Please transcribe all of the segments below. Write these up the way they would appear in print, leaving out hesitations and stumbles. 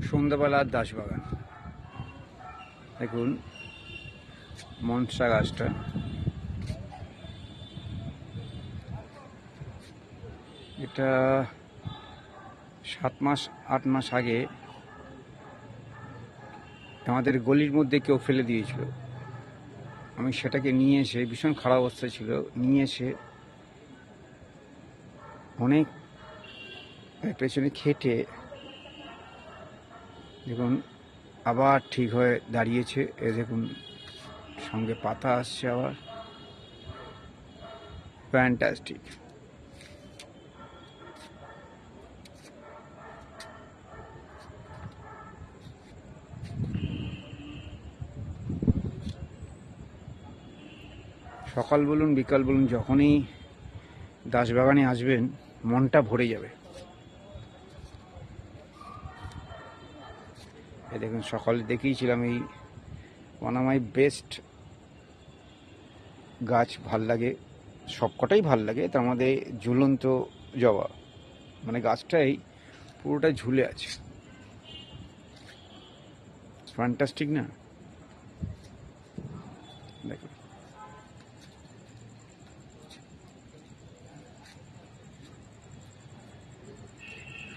সন্ধ্যাবেলার দাসবাগান। দেখুন মনসা গাছটা, এটা 7 মাস 8 মাস আগে আমাদের গলির মধ্যে কেউ ফেলে দিয়েছিল। আমি সেটাকে নিয়ে এসে, ভীষণ খারাপ অবস্থা ছিল, নিয়ে এসে অনেক পেছনে খেটে দেখুন আবার ঠিক হয়ে দাঁড়িয়েছে। এ দেখুন সঙ্গে পাতা আসছে আবার, ফ্যান্টাস্টিক। সকাল বলুন বিকাল বলুন, যখনই দাসবাগানে আসবেন মনটা ভরে যাবে। এই দেখুন সকালে দেখিয়েছিলাম, এই ওয়ান অফ মাই বেস্ট গাছ, ভাল লাগে, সবকটাই ভাল লাগে। তার মধ্যে ঝুলন্ত জবা, মানে গাছটাই পুরোটা ঝুলে আছে। ফ্যান্টাস্টিক না? দেখুন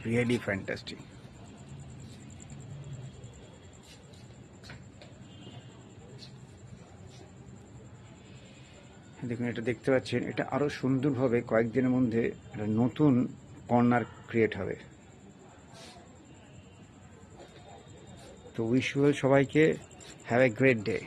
রিয়েলি ফ্যান্টাস্টিক। দেখুন এটা দেখতে পাচ্ছেন, এটা আরো সুন্দরভাবে কয়েকদিনের মধ্যে একটা নতুন কর্নার ক্রিয়েট হবে। তো উইশ ইউ সবাইকে হ্যাভ এ গ্রেট ডে।